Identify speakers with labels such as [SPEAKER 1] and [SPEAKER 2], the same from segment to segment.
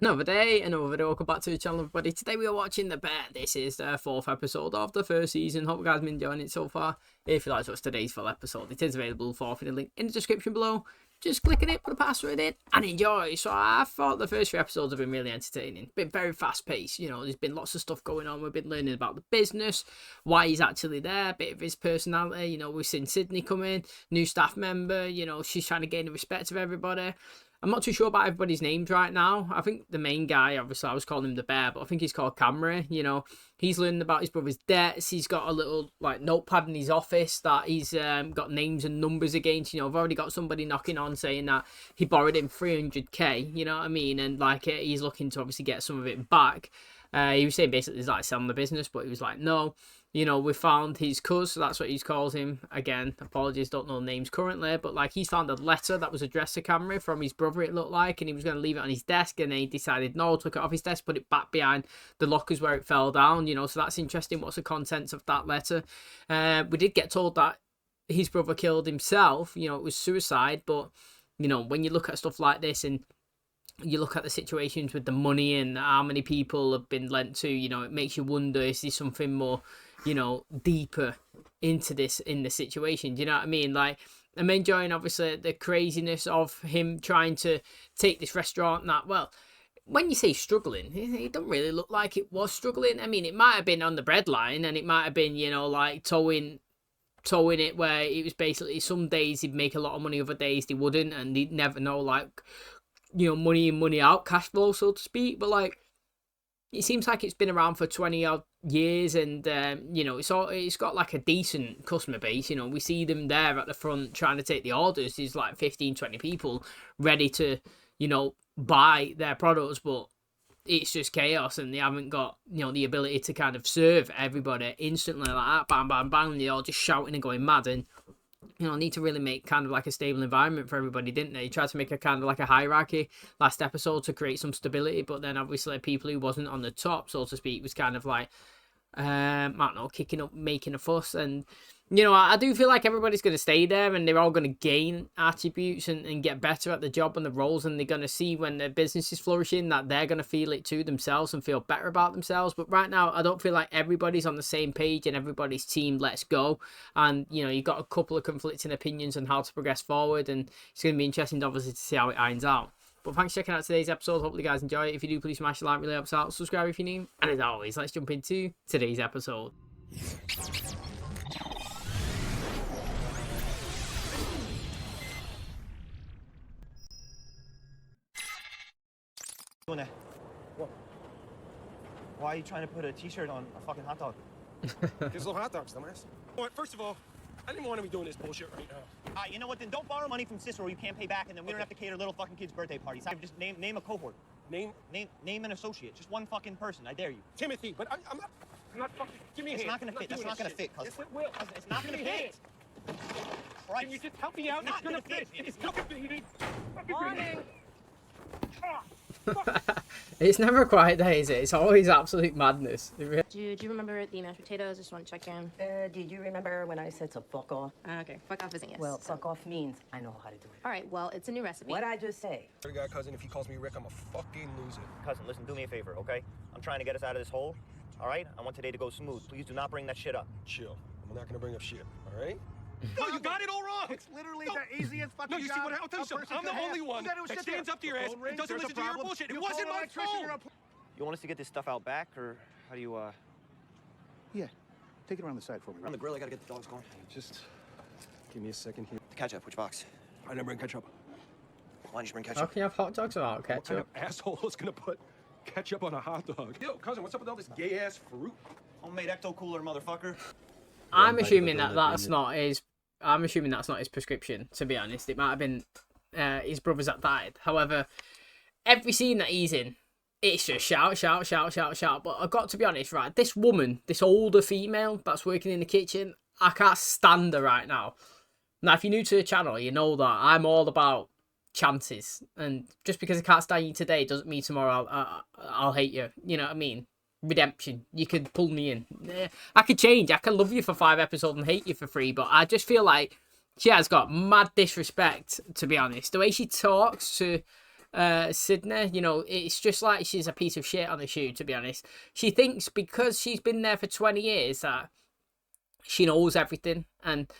[SPEAKER 1] Another day, another video. Welcome back to the channel, everybody. Today we are watching The Bear. This is the 4th episode of the first season. Hope you guys have been enjoying it so far. If you like to watch today's full episode, it is available for the link in the description below. Just click on it, put a password in, and enjoy. So I thought the first 3 episodes have been really entertaining. Been very fast paced. You know, there's been lots of stuff going on. We've been learning about the business, why he's actually there, a bit of his personality. You know, we've seen Sydney come in, new staff member. You know, she's trying to gain the respect of everybody. I'm not too sure about everybody's names right now. I think the main guy, obviously, I was calling him the Bear, but I think he's called CARNY. You know, he's learning about his brother's debts. He's got a little, like, notepad in his office that he's got names and numbers against. You know, I've already got somebody knocking on saying that he borrowed him 300k, you know what I mean? And, like, he's looking to obviously get some of it back. He was saying basically he's like selling the business, but he was like, no. You know, we found his cuz, so that's what he calls him. Again, apologies, don't know names currently, but like he's found a letter that was addressed to Camry from his brother, it looked like, and he was going to leave it on his desk, and then he decided no, took it off his desk, put it back behind the lockers where it fell down, you know, so that's interesting. What's the contents of that letter? We did get told that his brother killed himself, you know, it was suicide, but, you know, when you look at stuff like this and you look at the situations with the money and how many people have been lent to, you know, it makes you wonder, is there something more, you know, deeper into this in the situation? Do you know what I mean? Like, I'm enjoying obviously the craziness of him trying to take this restaurant that, well, when you say struggling, it don't really look like it was struggling. I mean, it might have been on the breadline, and it might have been, you know, like towing it where it was basically some days he'd make a lot of money, other days he wouldn't, and he'd never know, like, you know, money in, money out, cash flow, so to speak. But like, it seems like it's been around for 20 odd years, and you know, it's got like a decent customer base. You know, we see them there at the front trying to take the orders. There's like 15-20 people ready to, you know, buy their products, but it's just chaos, and they haven't got, you know, the ability to kind of serve everybody instantly like that. Bam, bam, bam. They're all just shouting and going mad, and you know, need to really make kind of like a stable environment for everybody, didn't they? He tried to make a kind of like a hierarchy last episode to create some stability, but then obviously people who wasn't on the top, so to speak, was kind of like, I don't know, kicking up, making a fuss. And, you know, I do feel like everybody's going to stay there, and they're all going to gain attributes and get better at the job and the roles, and they're going to see when their business is flourishing that they're going to feel it too themselves and feel better about themselves. But right now, I don't feel like everybody's on the same page and everybody's team let's go. And, you know, you've got a couple of conflicting opinions on how to progress forward, and it's going to be interesting, obviously, to see how it irons out. But thanks for checking out today's episode. Hopefully you guys enjoy it. If you do, please smash the like, really helps out. Subscribe if you're new. And as always, let's jump into today's episode.
[SPEAKER 2] Doing that? What? Why are you trying to put a t-shirt on a fucking hot dog?
[SPEAKER 3] There's little hot dogs, dumbass. First of all, I didn't want to be doing this bullshit right now.
[SPEAKER 2] You know what? Then don't borrow money from Cicero you can't pay back, and then we don't have to cater little fucking kids' birthday parties. Just name a cohort.
[SPEAKER 3] Name
[SPEAKER 2] Name an associate. Just one fucking person. I dare you.
[SPEAKER 3] Timothy, but I'm not fucking. Give me a
[SPEAKER 2] It's
[SPEAKER 3] hand.
[SPEAKER 2] not gonna fit. That's not gonna fit, cousin.
[SPEAKER 3] Yes, it will.
[SPEAKER 2] It's not gonna
[SPEAKER 3] Give me a
[SPEAKER 2] fit.
[SPEAKER 3] hand. Can you just help me out? It's gonna fit. It's gonna fit. Morning.
[SPEAKER 1] It's never quite there, is it? It's always absolute madness.
[SPEAKER 4] Do you remember the mashed potatoes? Just want to check in.
[SPEAKER 5] Did you remember when I said to fuck off?
[SPEAKER 4] Okay, fuck off isn't yes.
[SPEAKER 5] Well, fuck off means I know how to do it.
[SPEAKER 4] All right, well, it's a new recipe.
[SPEAKER 5] What'd I just say?
[SPEAKER 3] The guy, cousin, if he calls me Rick, I'm a fucking loser.
[SPEAKER 2] Cousin, listen, do me a favor, okay? I'm trying to get us out of this hole. All right? I want today to go smooth. Please do not bring that shit up.
[SPEAKER 3] Chill. I'm not gonna bring up shit. All right?
[SPEAKER 6] No, you got it all wrong. It's literally the easiest fucking
[SPEAKER 3] No, you see what? I'll tell you something. I'm the only one that stands up to your ass and doesn't listen to your bullshit. It wasn't my fault.
[SPEAKER 2] You want us to get this stuff out back, or how do you,
[SPEAKER 6] Yeah, take it around the side for me.
[SPEAKER 2] On the grill, I gotta get the dogs going.
[SPEAKER 3] Just give me a second here.
[SPEAKER 2] The ketchup, which box?
[SPEAKER 3] I didn't bring ketchup.
[SPEAKER 2] Why don't you bring
[SPEAKER 1] How
[SPEAKER 2] ketchup?
[SPEAKER 1] can you have hot dogs without
[SPEAKER 3] What kind
[SPEAKER 1] ketchup?
[SPEAKER 3] of asshole is gonna put ketchup on a hot dog? Yo, cousin, what's up with all this gay-ass fruit?
[SPEAKER 2] Homemade ecto-cooler, motherfucker.
[SPEAKER 1] I'm assuming that's not his. I'm assuming that's not his prescription. To be honest, it might have been his brothers that died. However, every scene that he's in, it's just shout, shout, shout, shout, shout. But I've got to be honest, right? This woman, this older female that's working in the kitchen, I can't stand her right now. Now, if you're new to the channel, you know that I'm all about chances, and just because I can't stand you today doesn't mean tomorrow I'll hate you. You know what I mean? Redemption. You could pull me in. I could change. I can love you for 5 episodes and hate you for 3, but I just feel like she has got mad disrespect, to be honest. The way she talks to Sydney. You know, it's just like she's a piece of shit on the shoe, to be honest. She thinks because she's been there for 20 years that she knows everything. And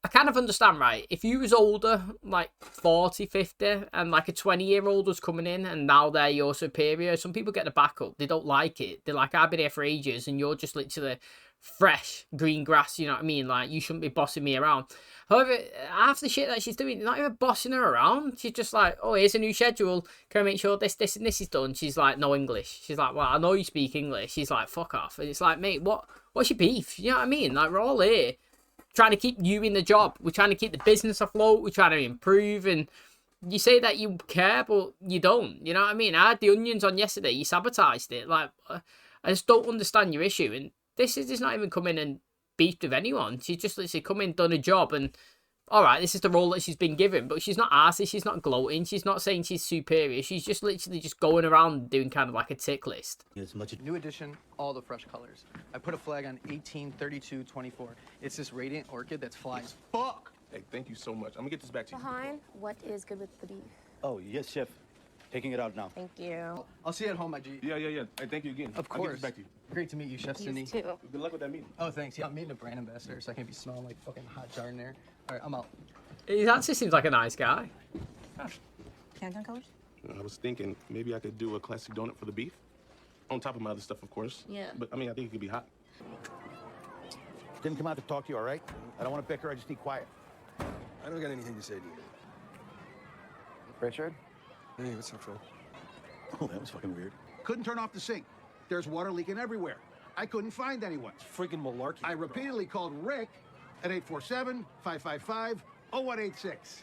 [SPEAKER 1] I kind of understand, right? If you was older, like 40, 50, and like a 20-year-old was coming in and now they're your superior, some people get the back up. They don't like it. They're like, I've been here for ages and you're just literally fresh green grass, you know what I mean? Like, you shouldn't be bossing me around. However, half the shit that she's doing, not even bossing her around. She's just like, oh, here's a new schedule. Can I make sure this, and this is done? She's like, no English. She's like, well, I know you speak English. She's like, fuck off. And it's like, mate, what's your beef? You know what I mean? Like, we're all here trying to keep you in the job. We're trying to keep the business afloat. We're trying to improve. And you say that you care, but you don't. You know what I mean? I had the onions on yesterday. You sabotaged it. Like, I just don't understand your issue. And this is not even coming and beefed with anyone. She's just literally come in, done a job, and all right, this is the role that she's been given. But she's not arsey. She's not gloating. She's not saying she's superior. She's just literally just going around doing kind of like a tick list.
[SPEAKER 7] New edition, all the fresh colors. I put a flag on 183224. It's this radiant orchid that's flying.
[SPEAKER 3] Fuck! Hey, thank you so much. I'm gonna get this back to you.
[SPEAKER 4] Behind, what is good with the beef?
[SPEAKER 6] Oh, yes, chef. Taking it out now.
[SPEAKER 4] Thank you.
[SPEAKER 7] I'll see you at home, my G.
[SPEAKER 3] Yeah. Hey, thank you again.
[SPEAKER 7] Of
[SPEAKER 3] I'll get
[SPEAKER 7] course.
[SPEAKER 3] this back to you.
[SPEAKER 7] Great to meet you, Chef
[SPEAKER 4] You
[SPEAKER 7] Cindy.
[SPEAKER 4] too.
[SPEAKER 3] Good luck with that meeting.
[SPEAKER 7] Oh, thanks. Yeah, I'm meeting a brand ambassador, so I can't be smelling like fucking hot jar in there. All right, I'm out.
[SPEAKER 1] He actually seems like a nice guy.
[SPEAKER 5] Canton colors?
[SPEAKER 3] I was thinking maybe I could do a classic donut for the beef. On top of my other stuff, of course.
[SPEAKER 4] Yeah.
[SPEAKER 3] But, I mean, I think it could be hot.
[SPEAKER 6] Didn't come out to talk to you, all right? I don't want to bicker. I just need quiet.
[SPEAKER 8] I don't got anything to say to you.
[SPEAKER 6] Richard?
[SPEAKER 8] Hey, what's up, Phil?
[SPEAKER 6] Oh, that was fucking weird. Couldn't turn off the sink. There's water leaking everywhere. I couldn't find anyone.
[SPEAKER 8] It's freaking malarkey.
[SPEAKER 6] I repeatedly called Rick at 847-555-0186.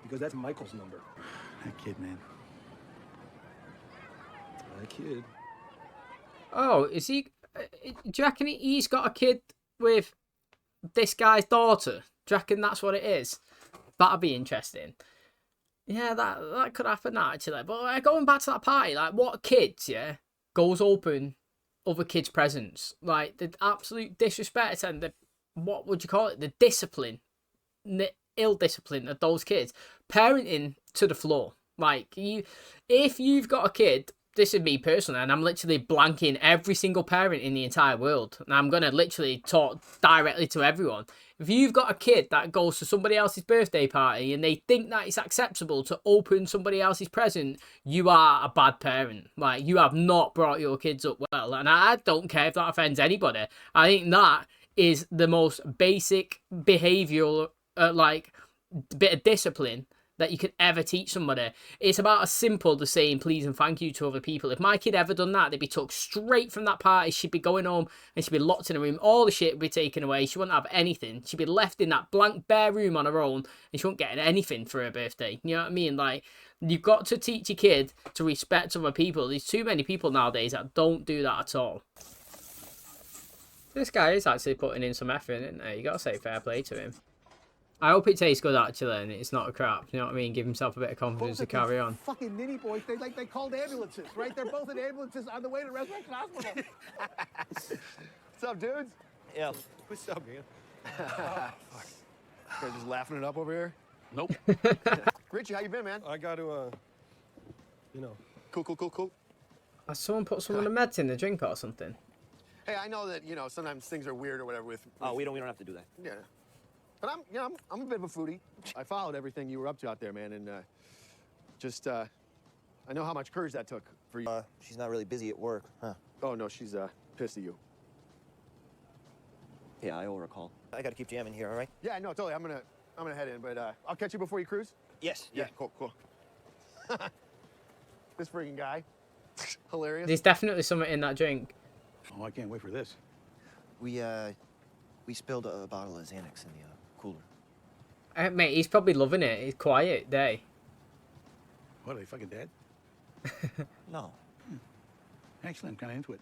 [SPEAKER 8] Because that's Michael's number.
[SPEAKER 6] That kid, man.
[SPEAKER 8] My kid.
[SPEAKER 1] Oh, is he? Do you reckon he's got a kid with this guy's daughter? Do you reckon that's what it is? That'd be interesting. Yeah, that could happen actually. But going back to that party, like, what kids, yeah, goes open other kids' presents? Like, the absolute disrespect and the, what would you call it? The discipline, the ill discipline of those kids. Parenting to the floor. Like, if you've got a kid, this is me personally, and I'm literally blanking every single parent in the entire world. And I'm going to literally talk directly to everyone. If you've got a kid that goes to somebody else's birthday party and they think that it's acceptable to open somebody else's present, you are a bad parent. Like, you have not brought your kids up well. And I don't care if that offends anybody. I think that is the most basic behavioural, bit of discipline that you could ever teach somebody. It's about as simple as saying please and thank you to other people. If my kid ever done that, they'd be took straight from that party. She'd be going home and she'd be locked in a room. All the shit would be taken away. She wouldn't have anything. She'd be left in that blank bare room on her own and she wouldn't get anything for her birthday. You know what I mean? Like, you've got to teach your kid to respect other people. There's too many people nowadays that don't do that at all. This guy is actually putting in some effort, isn't he? You got to say fair play to him. I hope it tastes good actually, and it's not a crap. You know what I mean? Give himself a bit of confidence to carry on.
[SPEAKER 6] Fucking ninny boys. They called ambulances, right? They're both in ambulances on the way to Resurrection Hospital.
[SPEAKER 8] What's up, dudes?
[SPEAKER 2] Yeah.
[SPEAKER 8] What's up, man? Fuck. Guys just laughing it up over here?
[SPEAKER 3] Nope.
[SPEAKER 8] Richie, how you been, man? I got to, you know. Cool.
[SPEAKER 1] Has someone put some of the meds in the drink or something?
[SPEAKER 8] Hey, I know that, you know, sometimes things are weird or whatever with...
[SPEAKER 2] Oh, we don't have to do that.
[SPEAKER 8] Yeah. But I'm a bit of a foodie. I followed everything you were up to out there, man, and I know how much courage that took for you.
[SPEAKER 2] She's not really busy at work, huh?
[SPEAKER 8] Oh no, she's pissed at you.
[SPEAKER 2] Yeah, I owe her a call. I gotta keep jamming here, all right?
[SPEAKER 8] Yeah, no, totally. I'm gonna head in, but I'll catch you before you cruise.
[SPEAKER 2] Yes.
[SPEAKER 8] Yeah, cool. This freaking guy, hilarious.
[SPEAKER 1] There's definitely something in that drink.
[SPEAKER 6] Oh, I can't wait for this.
[SPEAKER 2] We spilled a bottle of Xanax in the cooler.
[SPEAKER 1] Mate, he's probably loving it. He's quiet day.
[SPEAKER 6] What, are they fucking dead?
[SPEAKER 2] No.
[SPEAKER 6] Actually, I'm kind of into it.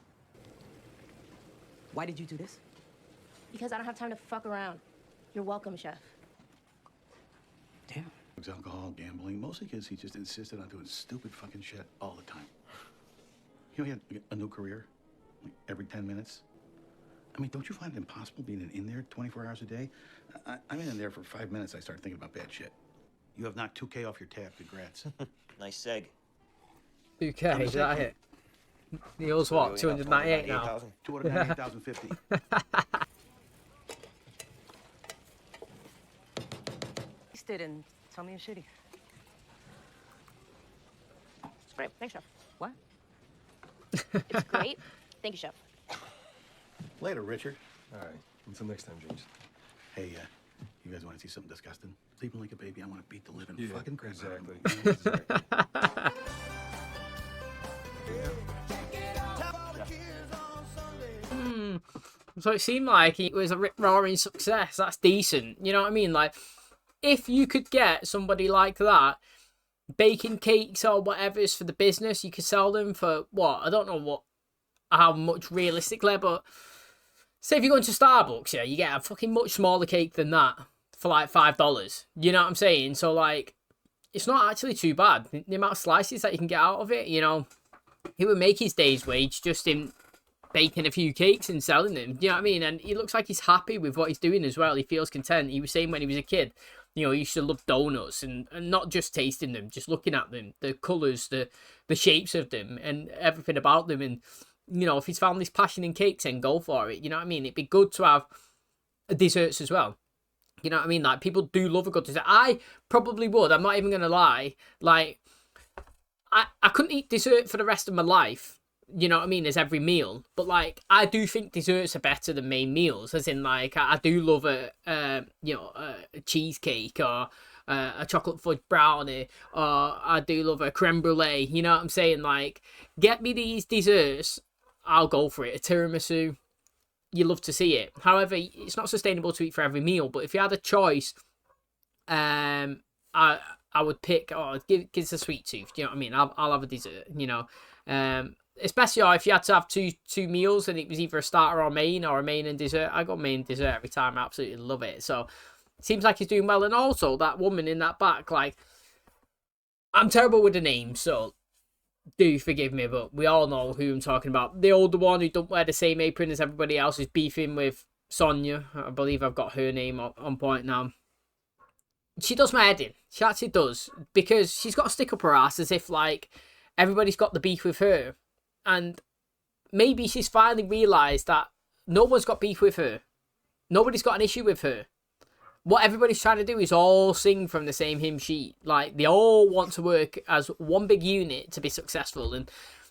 [SPEAKER 5] Why did you do this?
[SPEAKER 4] Because I don't have time to fuck around. You're welcome, chef.
[SPEAKER 5] Damn.
[SPEAKER 6] Drugs, alcohol, gambling. Mostly because he just insisted on doing stupid fucking shit all the time. You know, he had a new career, like every 10 minutes. I mean, don't you find it impossible being in there 24 hours a day? I'm in there for 5 minutes, I start thinking about bad shit. You have knocked 2K off your tab, congrats.
[SPEAKER 2] Nice seg.
[SPEAKER 1] 2K, is that it? He owes what, 298 now?
[SPEAKER 6] 298,050.
[SPEAKER 5] Taste it and tell me it's shitty.
[SPEAKER 4] It's great. Thanks, chef.
[SPEAKER 5] What?
[SPEAKER 4] It's great. Thank you, chef.
[SPEAKER 6] Later, Richard.
[SPEAKER 8] All right. Until next time, James.
[SPEAKER 6] Hey, you guys want to see something disgusting? Sleeping like a baby. I want to beat the living
[SPEAKER 8] Yeah,
[SPEAKER 6] fucking crap out of
[SPEAKER 8] exactly.
[SPEAKER 6] him.
[SPEAKER 8] Exactly.
[SPEAKER 1] So it seemed like it was a rip-roaring success. That's decent. You know what I mean? Like, if you could get somebody like that baking cakes or whatever's for the business, you could sell them for what? I don't know how much realistically, but say if you go into Starbucks, yeah, you get a fucking much smaller cake than that for like $5. You know what I'm saying? So like, it's not actually too bad. The amount of slices that you can get out of it, you know, he would make his day's wage just in baking a few cakes and selling them. You know what I mean? And he looks like he's happy with what he's doing as well. He feels content. He was saying when he was a kid, you know, he used to love donuts and not just tasting them, just looking at them, the colours, the shapes of them and everything about them. And, you know, if he's found this passion in cakes, then go for it. You know what I mean? It'd be good to have desserts as well. You know what I mean? Like, people do love a good dessert. I probably would. I'm not even going to lie. Like, I couldn't eat dessert for the rest of my life. You know what I mean, as every meal, but like I do think desserts are better than main meals. As in, like I do love a cheesecake or a chocolate fudge brownie, or I do love a creme brulee. You know what I'm saying? Like, get me these desserts, I'll go for it. A tiramisu, you love to see it. However, it's not sustainable to eat for every meal. But if you had a choice, I would pick. Oh, give us a sweet tooth. Do you know what I mean? I'll have a dessert. You know, especially if you had to have two meals and it was either a starter or main or a main and dessert. I got main and dessert every time. I absolutely love it. So it seems like he's doing well. And also that woman in that back, like, I'm terrible with the names, so do forgive me, but we all know who I'm talking about. The older one who don't wear the same apron as everybody else is beefing with Sonia. I believe I've got her name on point now. She does my head in. She actually does, because she's got to stick up her ass as if like everybody's got the beef with her. And maybe she's finally realised that no one's got beef with her. Nobody's got an issue with her. What everybody's trying to do is all sing from the same hymn sheet. Like, they all want to work as one big unit to be successful. And,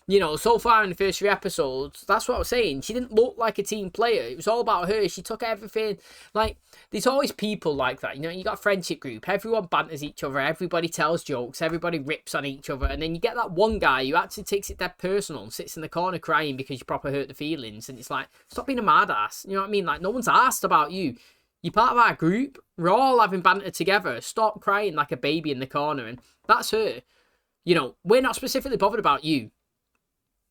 [SPEAKER 1] you know, so far in the first 3 episodes, that's what I was saying. She didn't look like a team player. It was all about her. She took everything. Like, there's always people like that. You know, you got a friendship group. Everyone banters each other. Everybody tells jokes. Everybody rips on each other. And then you get that one guy who actually takes it dead personal and sits in the corner crying because you proper hurt the feelings. And it's like, stop being a mad ass. You know what I mean? Like, no one's asked about you. You're part of our group. We're all having banter together. Stop crying like a baby in the corner. And that's her. You know, we're not specifically bothered about you.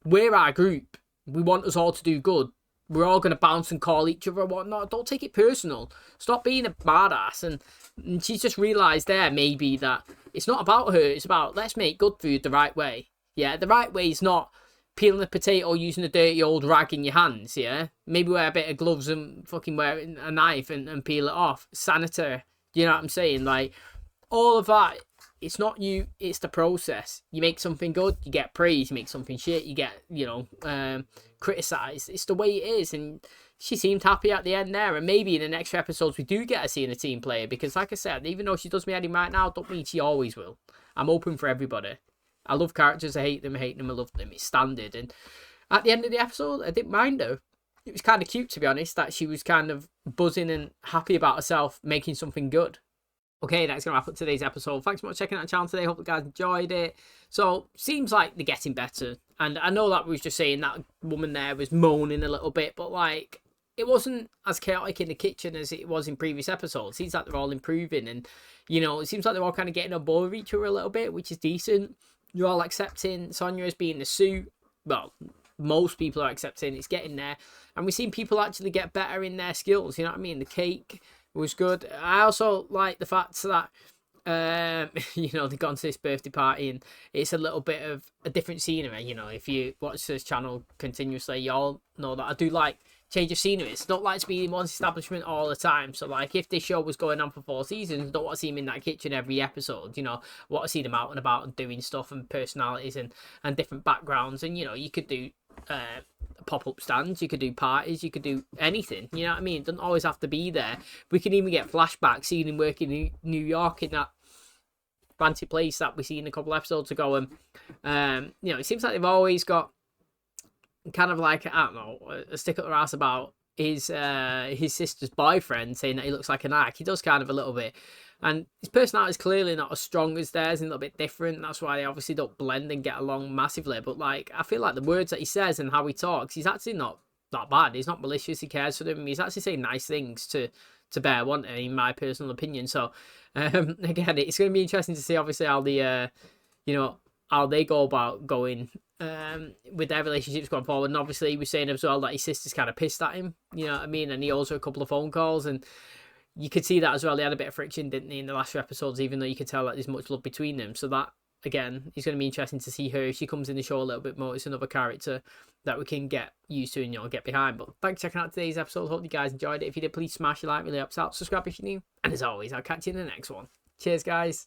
[SPEAKER 1] We're our group. We want us all to do good. We're all going to bounce and call each other and whatnot. Don't take it personal. Stop being a badass. And she's just realised there, maybe, that it's not about her. It's about, let's make good food the right way. Yeah, the right way is not peeling a potato using a dirty old rag in your hands, yeah? Maybe wear a bit of gloves and fucking wear a knife and peel it off. Sanitary. You know what I'm saying? Like, all of that, it's not you, it's the process. You make something good, you get praise. You make something shit, you get, you know, criticised. It's the way it is. And she seemed happy at the end there. And maybe in the next few episodes we do get her seeing a team player. Because like I said, even though she does me heading right now, don't mean she always will. I'm open for everybody. I love characters, I hate them, I love them. It's standard. And at the end of the episode, I didn't mind her. It was kind of cute, to be honest, that she was kind of buzzing and happy about herself making something good. Okay, that's going to wrap up today's episode. Thanks so much for checking out the channel today. Hope you guys enjoyed it. So, seems like they're getting better. And I know that we was just saying that woman there was moaning a little bit, but like, it wasn't as chaotic in the kitchen as it was in previous episodes. It seems like they're all improving. And, you know, it seems like they're all kind of getting on board with each other a little bit, which is decent. You're all accepting Sonia as being the suit. Well, most people are accepting it's getting there. And we've seen people actually get better in their skills. You know what I mean? The cake was good. I also like the fact that, you know, they've gone to this birthday party and it's a little bit of a different scenery. You know, if you watch this channel continuously, you all know that I do like change of scenery. It's not like to be in one establishment all the time. So like if this show was going on for 4 seasons, I don't want to see him in that kitchen every episode, you know. I want to see them out and about and doing stuff and personalities and different backgrounds. And you know, you could do pop-up stands, you could do parties, you could do anything, you know what I mean? It doesn't always have to be there. We can even get flashbacks seeing him working in New York in that fancy place that we seen a couple episodes ago. And you know, it seems like they've always got kind of like, I don't know, a stick up their ass about his sister's boyfriend, saying that he looks like an act. He does kind of a little bit. And his personality is clearly not as strong as theirs and a little bit different. That's why they obviously don't blend and get along massively. But like, I feel like the words that he says and how he talks, he's actually not that bad. He's not malicious. He cares for them. He's actually saying nice things to Bear, one in my personal opinion. So again, it's going to be interesting to see obviously how the you know, how they go about going with their relationships going forward. And obviously he was saying as well that his sister's kind of pissed at him, you know what I mean? And he owes her a couple of phone calls, and you could see that as well. They had a bit of friction, didn't they, in the last few episodes, even though you could tell that there's much love between them. So that, again, is going to be interesting to see her if she comes in the show a little bit more. It's another character that we can get used to and, you know, get behind. But thanks for checking out today's episode. Hope you guys enjoyed it. If you did, please smash a like, really helps out. Subscribe if you're new. And as always, I'll catch you in the next one. Cheers, guys.